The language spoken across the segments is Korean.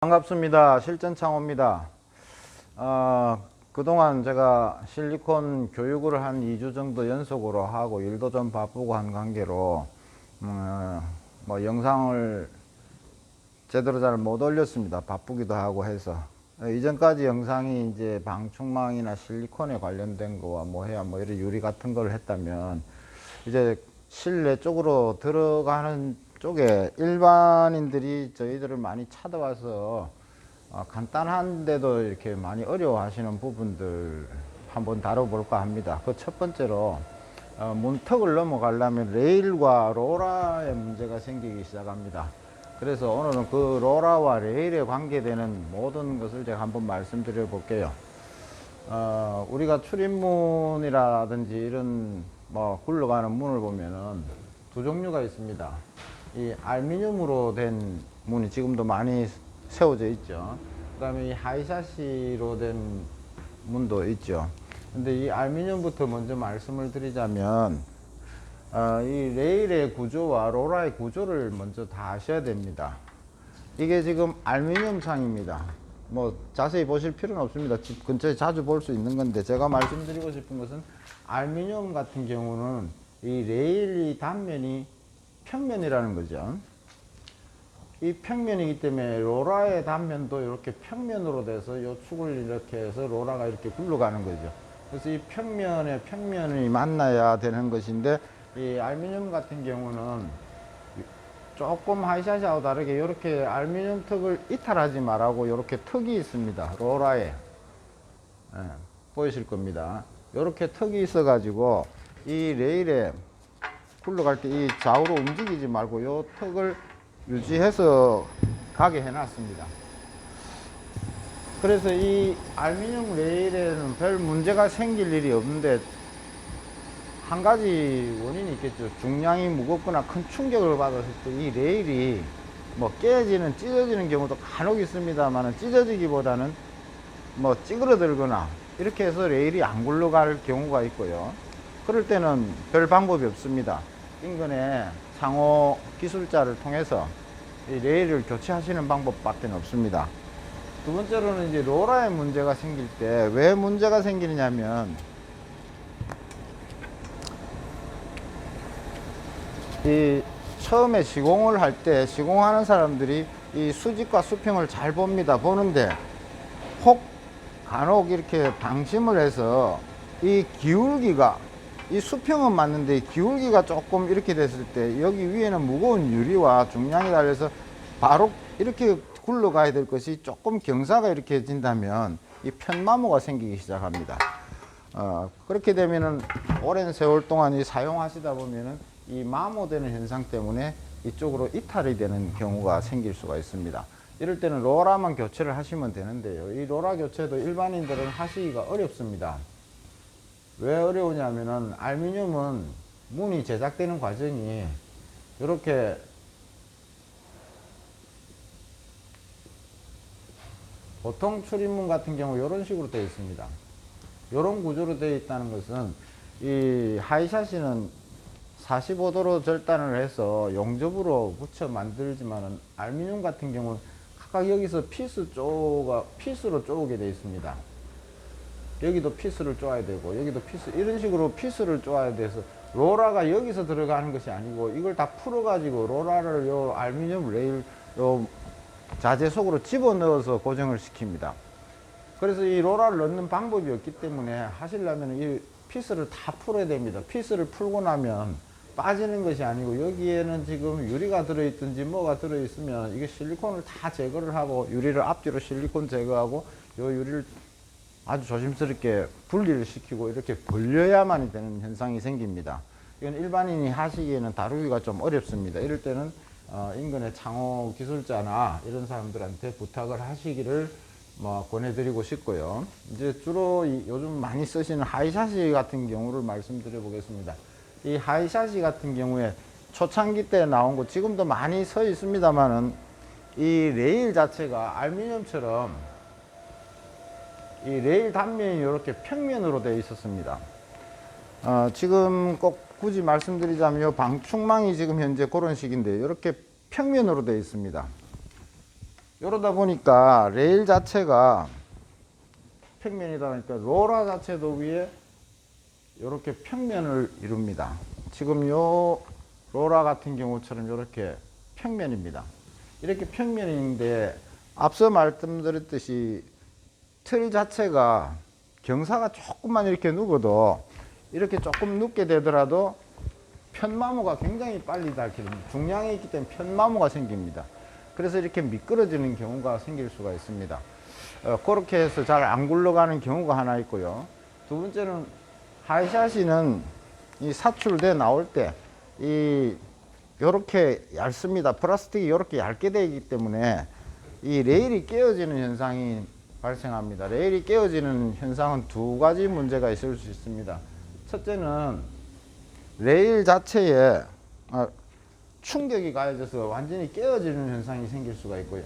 반갑습니다. 실전창호입니다. 그동안 제가 실리콘 교육을 한 2주 정도 연속으로 하고 일도 좀 바쁘고 한 관계로 뭐 영상을 제대로 잘 못 올렸습니다. 바쁘기도 하고 해서. 이전까지 영상이 이제 방충망이나 실리콘에 관련된 거와 뭐 해야 뭐 이런 유리 같은 걸 했다면, 이제 실내 쪽으로 들어가는 쪽에 일반인들이 저희들을 많이 찾아와서 간단한데도 이렇게 많이 어려워하시는 부분들 한번 다뤄볼까 합니다. 그 첫 번째로 문턱을 넘어가려면 레일과 로라의 문제가 생기기 시작합니다. 그래서 오늘은 그 로라와 레일에 관계되는 모든 것을 제가 한번 말씀드려 볼게요. 우리가 출입문이라든지 이런 뭐 굴러가는 문을 보면은 두 종류가 있습니다. 이 알루미늄으로 된 문이 지금도 많이 세워져 있죠. 그 다음에 이 하이샤시로 된 문도 있죠. 근데 이 알루미늄부터 먼저 말씀을 드리자면, 이 레일의 구조와 로라의 구조를 먼저 다 아셔야 됩니다. 이게 지금 알루미늄 상입니다. 뭐 자세히 보실 필요는 없습니다. 집 근처에 자주 볼 수 있는 건데, 제가 말씀드리고 싶은 것은 알루미늄 같은 경우는 이 레일이 단면이 평면이라는 거죠. 이 평면이기 때문에 로라의 단면도 이렇게 평면으로 돼서 이 축을 이렇게 해서 로라가 이렇게 굴러가는 거죠. 그래서 이 평면에 평면이 만나야 되는 것인데, 이 알루미늄 같은 경우는 조금 하이샷하고 다르게 이렇게 알루미늄 턱을 이탈하지 말라고 이렇게 턱이 있습니다. 로라에 보이실 겁니다. 이렇게 턱이 있어 가지고 이 레일에 굴러갈 때 이 좌우로 움직이지 말고 이 턱을 유지해서 가게 해놨습니다. 그래서 이 알루미늄 레일에는 별 문제가 생길 일이 없는데, 한 가지 원인이 있겠죠. 중량이 무겁거나 큰 충격을 받았을 때 이 레일이 뭐 깨지는, 찢어지는 경우도 간혹 있습니다만, 찢어지기보다는 뭐 찌그러들거나 이렇게 해서 레일이 안 굴러갈 경우가 있고요. 그럴 때는 별 방법이 없습니다. 인근에 상호 기술자를 통해서 이 레일을 교체하시는 방법밖에 없습니다. 두 번째로는 이제 로라의 문제가 생길 때 왜 문제가 생기느냐면, 이 처음에 시공을 할 때 시공하는 사람들이 이 수직과 수평을 잘 봅니다. 보는데 혹 간혹 이렇게 방심을 해서 이 기울기가, 이 수평은 맞는데 기울기가 조금 이렇게 됐을 때 여기 위에는 무거운 유리와 중량이 달려서 바로 이렇게 굴러가야 될 것이 조금 경사가 이렇게 진다면 이 편마모가 생기기 시작합니다. 그렇게 되면은 오랜 세월 동안 이 사용하시다 보면은 이 마모되는 현상 때문에 이쪽으로 이탈이 되는 경우가 생길 수가 있습니다. 이럴 때는 로라만 교체를 하시면 되는데요. 이 로라 교체도 일반인들은 하시기가 어렵습니다. 왜 어려우냐면은 알루미늄은 문이 제작되는 과정이 이렇게 보통 출입문 같은 경우 이런 식으로 되어 있습니다. 이런 구조로 되어 있다는 것은 이 하이샤시는 45도로 절단을 해서 용접으로 붙여 만들지만은 알루미늄 같은 경우는 각각 여기서 피스로 쪼개 되어 있습니다. 여기도 피스를 쪼아야 되고 여기도 피스, 이런 식으로 피스를 쪼아야 돼서 로라가 여기서 들어가는 것이 아니고 이걸 다 풀어 가지고 로라를 요 알루미늄 레일 요 자재 속으로 집어넣어서 고정을 시킵니다. 그래서 이 로라를 넣는 방법이 없기 때문에 하시려면 이 피스를 다 풀어야 됩니다. 피스를 풀고 나면 빠지는 것이 아니고, 여기에는 지금 유리가 들어있든지 뭐가 들어있으면 이게 실리콘을 다 제거를 하고, 유리를 앞뒤로 실리콘 제거하고 요 유리를 아주 조심스럽게 분리를 시키고 이렇게 벌려야만 되는 현상이 생깁니다. 이건 일반인이 하시기에는 다루기가 좀 어렵습니다. 이럴 때는 인근의 창호 기술자나 이런 사람들한테 부탁을 하시기를 뭐 권해드리고 싶고요. 이제 주로 요즘 많이 쓰시는 하이샤시 같은 경우를 말씀드려 보겠습니다. 이 하이샤시 같은 경우에 초창기 때 나온 거 지금도 많이 서 있습니다만은, 이 레일 자체가 알루미늄처럼 이 레일 단면이 이렇게 평면으로 되어 있었습니다. 지금 꼭 굳이 말씀드리자면 이 방충망이 지금 현재 그런 식인데 이렇게 평면으로 되어 있습니다. 이러다 보니까 레일 자체가 평면이다 보니까 로라 자체도 위에 이렇게 평면을 이룹니다. 지금 요 로라 같은 경우처럼 이렇게 평면입니다. 이렇게 평면인데 앞서 말씀드렸듯이 틀 자체가 경사가 조금만 이렇게 눕어도 이렇게 조금 눕게 되더라도 편마모가 굉장히 빨리 닳습니다. 중량이 있기 때문에 편마모가 생깁니다. 그래서 이렇게 미끄러지는 경우가 생길 수가 있습니다. 그렇게 해서 잘 안 굴러가는 경우가 하나 있고요. 두 번째는 하이샷이는 이 사출돼 나올 때 요렇게 얇습니다. 플라스틱이 요렇게 얇게 되어 있기 때문에 이 레일이 깨어지는 현상이 발생합니다. 레일이 깨어지는 현상은 두 가지 문제가 있을 수 있습니다. 첫째는 레일 자체에 충격이 가해져서 완전히 깨어지는 현상이 생길 수가 있고요.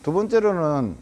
두 번째로는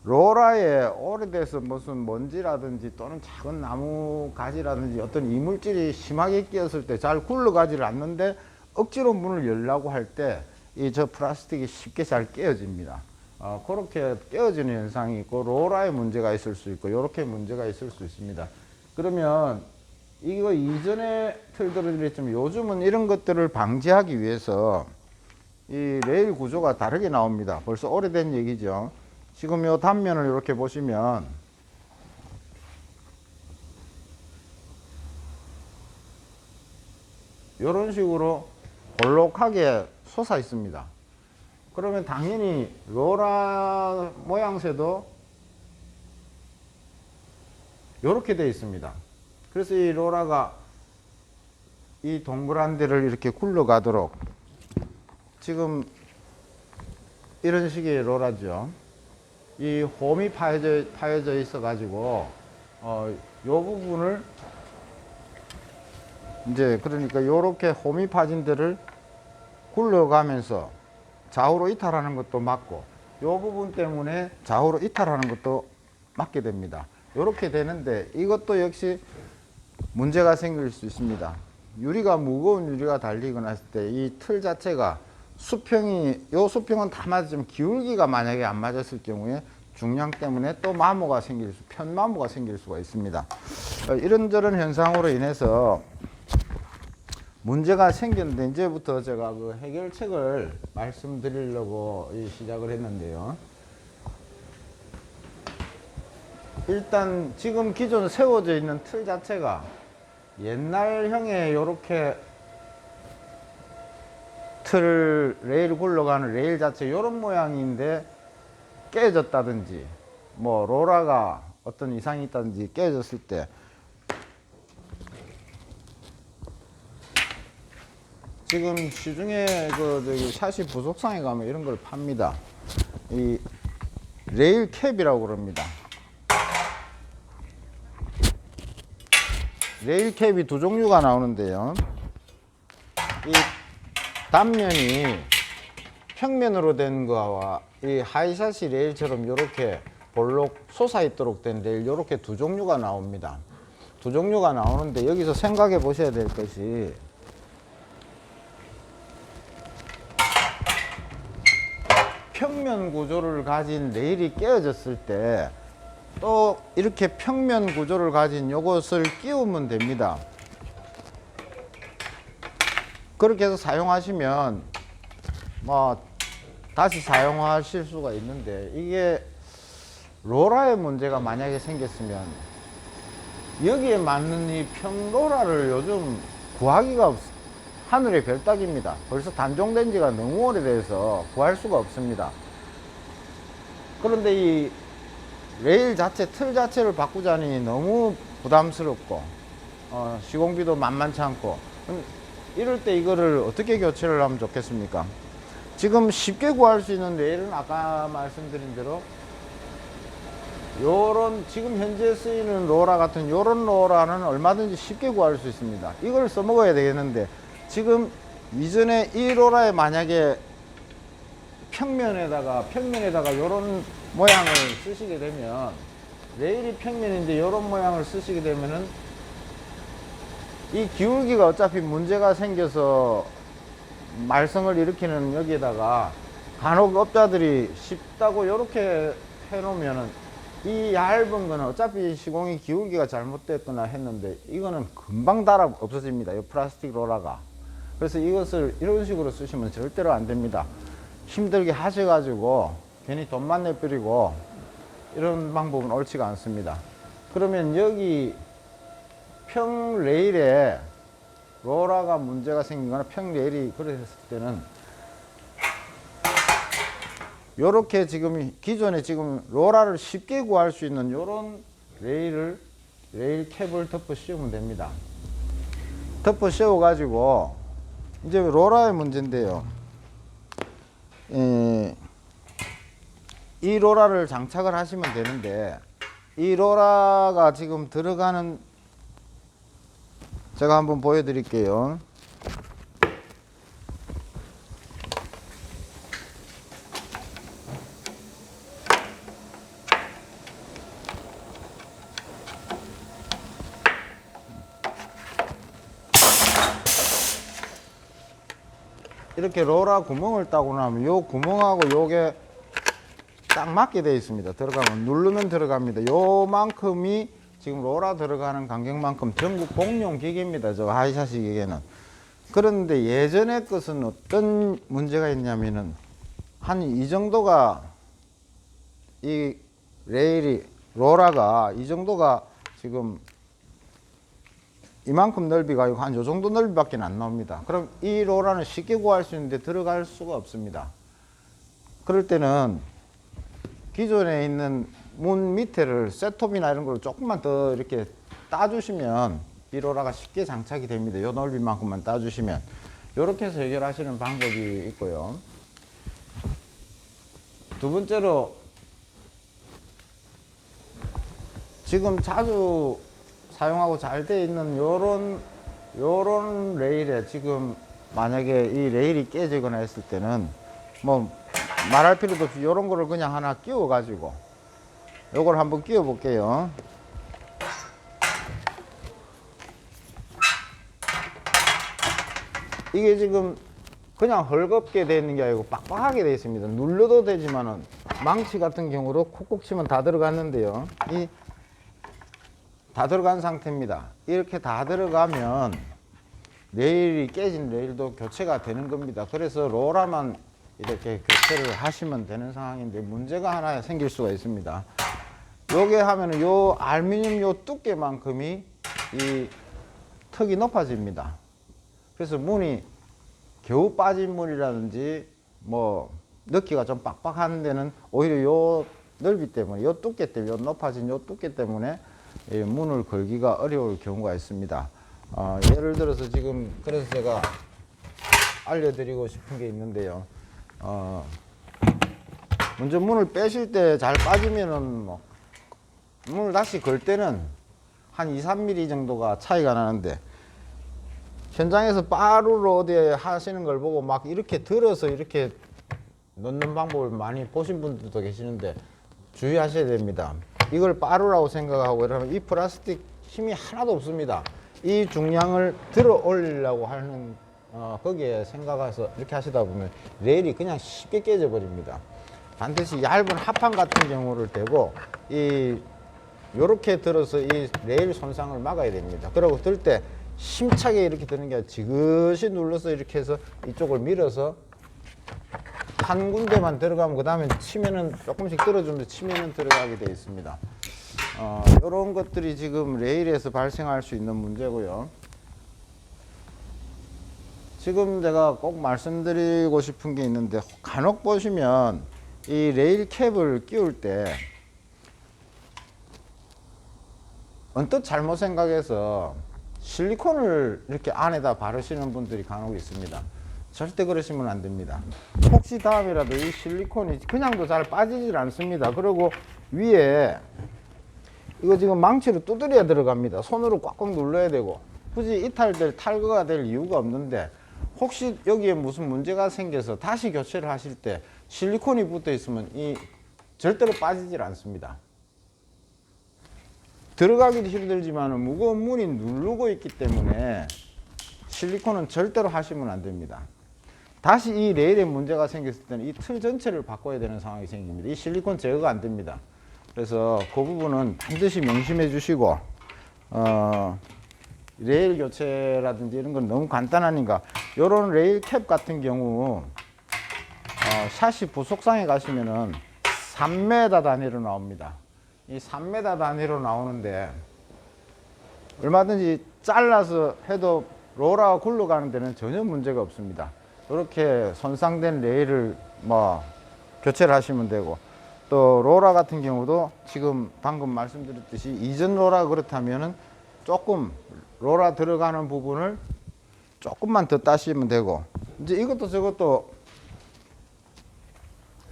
로라에 오래돼서 무슨 먼지라든지 또는 작은 나무 가지라든지 어떤 이물질이 심하게 끼었을 때 잘 굴러가지를 않는데 억지로 문을 열려고 할 때 이 저 플라스틱이 쉽게 잘 깨어집니다. 그렇게 깨어지는 현상이 있고 로라에 문제가 있을 수 있고 이렇게 문제가 있을 수 있습니다. 그러면 이거 이전에 틀들을 그랬지만 요즘은 이런 것들을 방지하기 위해서 이 레일 구조가 다르게 나옵니다. 벌써 오래된 얘기죠. 지금 요 단면을 이렇게 보시면 이런 식으로 볼록하게 솟아 있습니다. 그러면 당연히 로라 모양새도 이렇게 되어 있습니다. 그래서 이 로라가 이 동그란 데를 이렇게 굴러가도록 지금 이런 식의 로라죠. 이 홈이 파여져 있어 가지고 요 부분을 이제 그러니까 요렇게 홈이 파진 데를 굴러가면서 좌우로 이탈하는 것도 막고 요 부분 때문에 좌우로 이탈하는 것도 막게 됩니다. 요렇게 되는데 이것도 역시 문제가 생길 수 있습니다. 유리가 무거운 유리가 달리거나 했을 때 이 틀 자체가 요 수평은 다 맞으면 기울기가 만약에 안 맞았을 경우에 중량 때문에 또 편마모가 생길 수가 있습니다. 이런저런 현상으로 인해서 문제가 생겼는데 이제부터 제가 그 해결책을 말씀드리려고 시작을 했는데요. 일단 지금 기존 세워져 있는 틀 자체가 옛날형의 이렇게 레일 굴러가는 레일 자체 이런 모양인데 깨졌다든지 뭐 로라가 어떤 이상이 있다든지 깨졌을 때 지금 시중에 샤시 부속상에 가면 이런 걸 팝니다. 이 레일 캡이라고 그럽니다. 레일 캡이 두 종류가 나오는데요. 이 단면이 평면으로 된 거와 이 하이샷이 레일처럼 이렇게 볼록 솟아 있도록 된 레일 이렇게 두 종류가 나옵니다. 두 종류가 나오는데 여기서 생각해 보셔야 될 것이 평면 구조를 가진 레일이 깨어졌을 때 또 이렇게 평면 구조를 가진 요것을 끼우면 됩니다. 그렇게 해서 사용하시면 뭐 다시 사용하실 수가 있는데 이게 로라의 문제가 만약에 생겼으면 여기에 맞는 이 평로라를 요즘 구하기가 하늘의 별따기입니다. 벌써 단종된 지가 너무 오래돼서 구할 수가 없습니다. 그런데 이 레일 자체, 틀 자체를 바꾸자니 너무 부담스럽고 시공비도 만만치 않고 이럴 때 이거를 어떻게 교체를 하면 좋겠습니까? 지금 쉽게 구할 수 있는 레일은 아까 말씀드린 대로 요런 지금 현재 쓰이는 로라 같은 요런 로라는 얼마든지 쉽게 구할 수 있습니다. 이걸 써먹어야 되겠는데 지금 이전에 이 로라에 만약에 평면에다가 요런 모양을 쓰시게 되면 레일이 평면인데 요런 모양을 쓰시게 되면은 이 기울기가 어차피 문제가 생겨서 말썽을 일으키는 여기에다가 간혹 업자들이 쉽다고 이렇게 해놓으면은 이 얇은 거는 어차피 시공이 기울기가 잘못됐거나 했는데 이거는 금방 달아 없어집니다. 이 플라스틱 롤러가. 그래서 이것을 이런 식으로 쓰시면 절대로 안 됩니다. 힘들게 하셔가지고 괜히 돈만 내버리고 이런 방법은 옳지가 않습니다. 그러면 여기 평 레일에 롤러가 문제가 생기거나 평 레일이 그랬을 때는 요렇게 지금 기존에 지금 롤러를 쉽게 구할 수 있는 요런 레일 캡을 덮어 씌우면 됩니다. 덮어 씌워 가지고 이제 롤러의 문제인데요. 이 롤러를 장착을 하시면 되는데 이 롤러가 지금 들어가는 제가 한번 보여드릴게요. 이렇게 롤러 구멍을 따고 나면 요 구멍하고 요게 딱 맞게 되어 있습니다. 들어가면 누르면 들어갑니다. 요만큼이 지금 롤러 들어가는 간격만큼 전국 공용 기계입니다. 저 하이샤시 기계는. 그런데 예전의 것은 어떤 문제가 있냐면은 한 이 정도가 이 레일이 롤러가 이 정도가 지금 이만큼 넓이가 아니고 한 요 정도 넓이밖에 안 나옵니다. 그럼 이 롤러는 쉽게 구할 수 있는데 들어갈 수가 없습니다. 그럴 때는 기존에 있는 문 밑에를 셋톱이나 이런 걸 조금만 더 이렇게 따주시면 이 롤러가 쉽게 장착이 됩니다. 요 넓이만큼만 따주시면 이렇게 해서 해결하시는 방법이 있고요. 두 번째로 지금 자주 사용하고 잘 되어 있는 요런 레일에 지금 만약에 이 레일이 깨지거나 했을 때는 뭐 말할 필요도 없이 요런 거를 그냥 하나 끼워 가지고 요걸 한번 끼워 볼게요. 이게 지금 그냥 헐겁게 되어 있는 게 아니고 빡빡하게 되어 있습니다. 눌러도 되지만은 망치 같은 경우로 콕콕 치면 다 들어갔는데요. 이 다 들어간 상태입니다. 이렇게 다 들어가면 레일이 깨진 레일도 교체가 되는 겁니다. 그래서 롤러만 이렇게 교체를 하시면 되는 상황인데 문제가 하나 생길 수가 있습니다. 요게 하면은 요 알루미늄 요 두께만큼이 이 턱이 높아집니다. 그래서 문이 겨우 빠진 문이라든지 뭐 넣기가 좀 빡빡한 데는 오히려 요 넓이 때문에 요 두께 때문에 요 높아진 요 두께 때문에 문을 걸기가 어려울 경우가 있습니다. 예를 들어서 지금 그래서 제가 알려드리고 싶은 게 있는데요. 먼저 문을 빼실 때 잘 빠지면은 뭐 문을 다시 걸 때는 한 2~3mm 정도가 차이가 나는데 현장에서 빠루로 어디에 하시는 걸 보고 막 이렇게 들어서 이렇게 넣는 방법을 많이 보신 분들도 계시는데 주의하셔야 됩니다. 이걸 빠루라고 생각하고 이러면 이 플라스틱 힘이 하나도 없습니다. 이 중량을 들어 올리려고 하는 거기에 생각해서 이렇게 하시다 보면 레일이 그냥 쉽게 깨져 버립니다. 반드시 얇은 합판 같은 경우를 대고 요렇게 들어서 이 레일 손상을 막아야 됩니다. 그리고 들 때 힘차게 이렇게 드는 게 아니라 지그시 눌러서 이렇게 해서 이쪽을 밀어서 한 군데만 들어가면 그 다음에 치면은 조금씩 들어주면서 치면은 들어가게 되어 있습니다. 이런 것들이 지금 레일에서 발생할 수 있는 문제고요. 지금 제가 꼭 말씀드리고 싶은 게 있는데 간혹 보시면 이 레일 캡을 끼울 때 언뜻 잘못 생각해서 실리콘을 이렇게 안에다 바르시는 분들이 간혹 있습니다. 절대 그러시면 안 됩니다. 혹시 다음이라도 이 실리콘이 그냥도 잘 빠지질 않습니다. 그리고 위에 이거 지금 망치로 두드려야 들어갑니다. 손으로 꽉꽉 눌러야 되고 굳이 이탈될 탈거가 될 이유가 없는데 혹시 여기에 무슨 문제가 생겨서 다시 교체를 하실 때 실리콘이 붙어 있으면 이 절대로 빠지질 않습니다. 들어가기도 힘들지만 무거운 문이 누르고 있기 때문에 실리콘은 절대로 하시면 안 됩니다. 다시 이 레일에 문제가 생겼을 때는 이 틀 전체를 바꿔야 되는 상황이 생깁니다. 이 실리콘 제거가 안 됩니다. 그래서 그 부분은 반드시 명심해 주시고, 레일 교체라든지 이런 건 너무 간단하니까, 요런 레일 캡 같은 경우 샷이 부속상에 가시면은 3m 단위로 나옵니다. 이 3m 단위로 나오는데 얼마든지 잘라서 해도 로라가 굴러가는 데는 전혀 문제가 없습니다. 이렇게 손상된 레일을 뭐 교체를 하시면 되고, 또 로라 같은 경우도 지금 방금 말씀드렸듯이 이전 로라 그렇다면은 조금 로라 들어가는 부분을 조금만 더 따시면 되고, 이제 이것도 저것도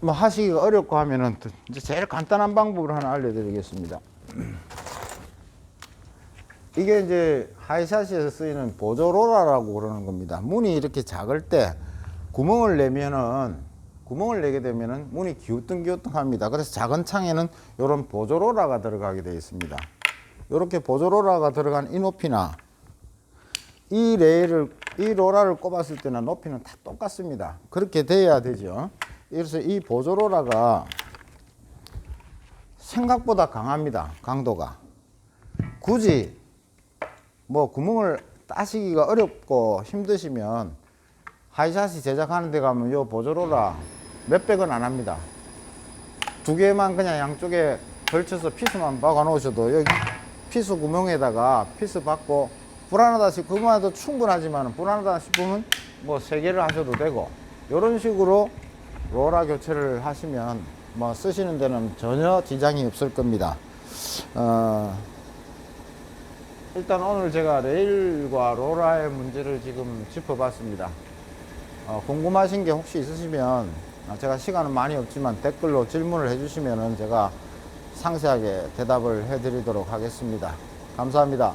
뭐 하시기가 어렵고 하면은 이제 제일 간단한 방법을 하나 알려드리겠습니다. 이게 이제 하이샷에서 쓰이는 보조 로라라고 그러는 겁니다. 문이 이렇게 작을 때 구멍을 내게 되면은 문이 기우뚱기우뚱합니다. 그래서 작은 창에는 이런 보조 로라가 들어가게 되어 있습니다. 이렇게 보조 로라가 들어간 이 높이나 이 로라를 꼽았을 때는 높이는 다 똑같습니다. 그렇게 돼야 되죠. 그래서 이 보조 로라가 생각보다 강합니다. 강도가. 굳이 뭐 구멍을 따시기가 어렵고 힘드시면 하이샷이 제작하는 데 가면 요 보조로라 몇백원 안 합니다. 두 개만 그냥 양쪽에 걸쳐서 피스만 박아 놓으셔도 여기 피스 구멍에다가 피스 받고, 불안하다 싶으면 그만 해도 충분하지만 불안하다 싶으면 뭐 세 개를 하셔도 되고, 이런 식으로 로라 교체를 하시면 뭐 쓰시는 데는 전혀 지장이 없을 겁니다. 일단 오늘 제가 레일과 로라의 문제를 지금 짚어봤습니다. 궁금하신 게 혹시 있으시면 제가 시간은 많이 없지만 댓글로 질문을 해주시면 제가 상세하게 대답을 해드리도록 하겠습니다. 감사합니다.